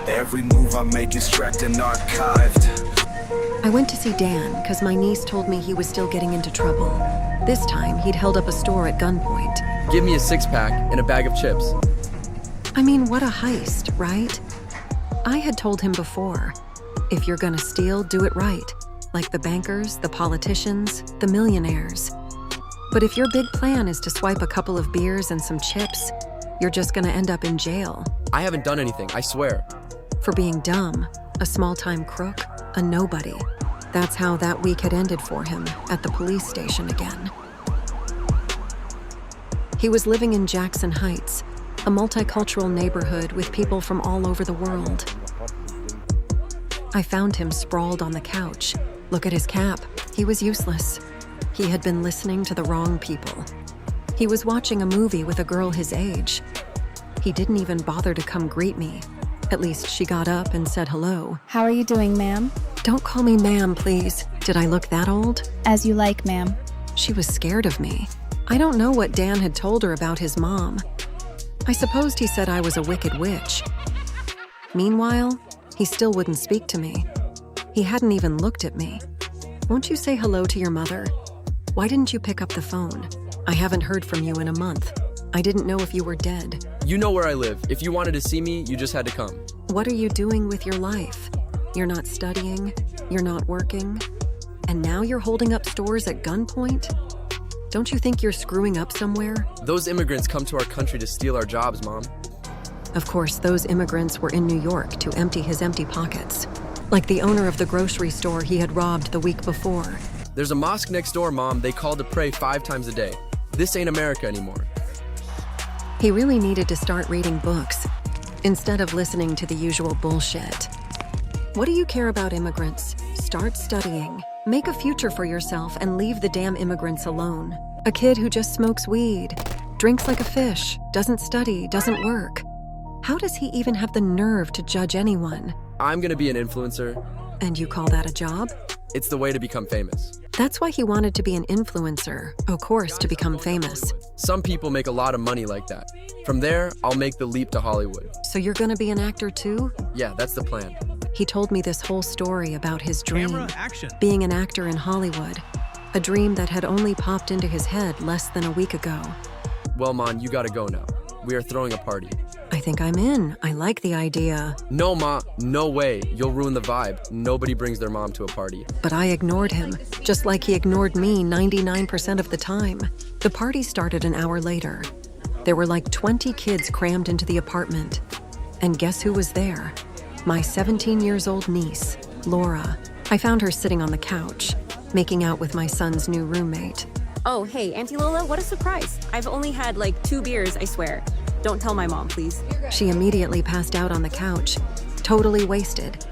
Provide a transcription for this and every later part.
Every move I make is tracked and archived. I went to see Dan because my niece told me he was still getting into trouble. This time, he'd held up a store at gunpoint. Give me a six-pack and a bag of chips. I mean, what a heist, right? I had told him before, if you're gonna steal, do it right. Like the bankers, the politicians, the millionaires. But if your big plan is to swipe a couple of beers and some chips, you're just gonna end up in jail. I haven't done anything, I swear. For being dumb, a small-time crook, a nobody. That's how that week had ended for him, at the police station again. He was living in Jackson Heights, a multicultural neighborhood with people from all over the world. I found him sprawled on the couch. Look at his cap. He was useless. He had been listening to the wrong people. He was watching a movie with a girl his age. He didn't even bother to come greet me. At least she got up and said hello. How are you doing, ma'am? Don't call me ma'am, please. Did I look that old? As you like, ma'am. She was scared of me. I don't know what Dan had told her about his mom. I supposed he said I was a wicked witch. Meanwhile, he still wouldn't speak to me. He hadn't even looked at me. Won't you say hello to your mother? Why didn't you pick up the phone? I haven't heard from you in a month. I didn't know if you were dead. You know where I live. If you wanted to see me, you just had to come. What are you doing with your life? You're not studying, you're not working, and now you're holding up stores at gunpoint? Don't you think you're screwing up somewhere? Those immigrants come to our country to steal our jobs, Mom. Of course, those immigrants were in New York to empty his empty pockets. Like the owner of the grocery store he had robbed the week before. There's a mosque next door, Mom. They call to pray 5 times a day. This ain't America anymore. He really needed to start reading books, instead of listening to the usual bullshit. What do you care about immigrants? Start studying. Make a future for yourself and leave the damn immigrants alone. A kid who just smokes weed, drinks like a fish, doesn't study, doesn't work. How does he even have the nerve to judge anyone? I'm gonna be an influencer. And you call that a job? It's the way to become famous. That's why he wanted to be an influencer, of course, to become famous. Some people make a lot of money like that. From there, I'll make the leap to Hollywood. So you're gonna be an actor too? Yeah, that's the plan. He told me this whole story about his dream, Camera, action. being an actor in Hollywood, a dream that had only popped into his head less than a week ago. Well, Mon, you gotta go now. We are throwing a party. I think I'm in. I like the idea. No, Ma, no way. You'll ruin the vibe. Nobody brings their mom to a party. But I ignored him, just like he ignored me 99% of the time. The party started an hour later. There were like 20 kids crammed into the apartment. And guess who was there? My 17-years-old niece, Laura. I found her sitting on the couch, making out with my son's new roommate. Oh, hey, Auntie Lola, what a surprise. I've only had like 2 beers, I swear. Don't tell my mom, please. She immediately passed out on the couch, totally wasted.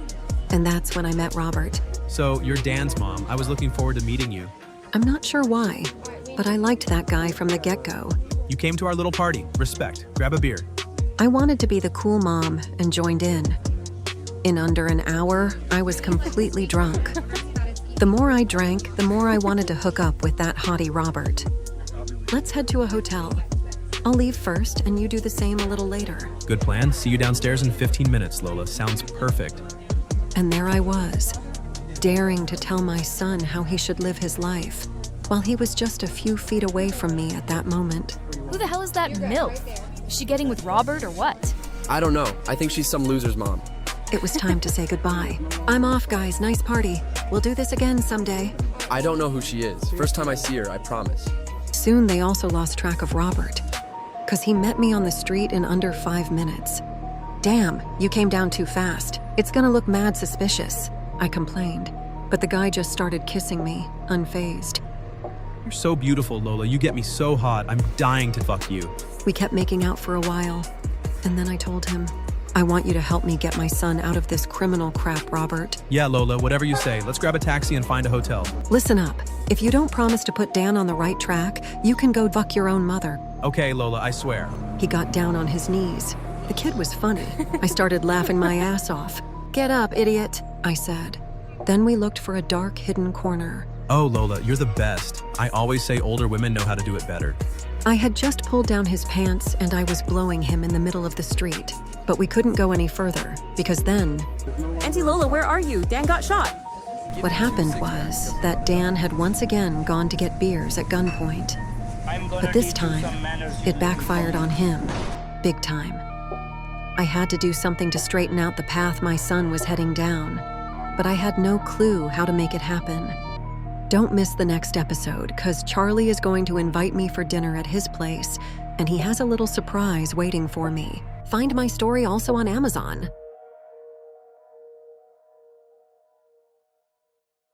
And that's when I met Robert. So, you're Dan's mom. I was looking forward to meeting you. I'm not sure why, but I liked that guy from the get-go. You came to our little party. Respect. Grab a beer. I wanted to be the cool mom and joined in. In under an hour, I was completely drunk. The more I drank, the more I wanted to hook up with that hottie Robert. Let's head to a hotel. I'll leave first, and you do the same a little later. Good plan. See you downstairs in 15 minutes, Lola. Sounds perfect. And there I was, daring to tell my son how he should live his life, while he was just a few feet away from me at that moment. Who the hell is that MILF? Is she getting with Robert or what? I don't know. I think she's some loser's mom. It was time to say goodbye. I'm off, guys. Nice party. We'll do this again someday. I don't know who she is. First time I see her, I promise. Soon they also lost track of Robert, because he met me on the street in under 5 minutes. Damn, you came down too fast. It's gonna look mad suspicious, I complained. But the guy just started kissing me, unfazed. You're so beautiful, Lola. You get me so hot. I'm dying to fuck you. We kept making out for a while, and then I told him, I want you to help me get my son out of this criminal crap, Robert. Yeah, Lola, whatever you say. Let's grab a taxi and find a hotel. Listen up. If you don't promise to put Dan on the right track, you can go fuck your own mother. Okay, Lola, I swear. He got down on his knees. The kid was funny. I started laughing my ass off. Get up, idiot, I said. Then we looked for a dark, hidden corner. Oh, Lola, you're the best. I always say older women know how to do it better. I had just pulled down his pants and I was blowing him in the middle of the street. But we couldn't go any further, because then Auntie Lola, where are you? Dan got shot. what happened was that Dan had once again gone to get beers at gunpoint. But this time, it backfired on him, big time. I had to do something to straighten out the path my son was heading down, but I had no clue how to make it happen. Don't miss the next episode, because Charlie is going to invite me for dinner at his place, and he has a little surprise waiting for me. Find my story also on Amazon.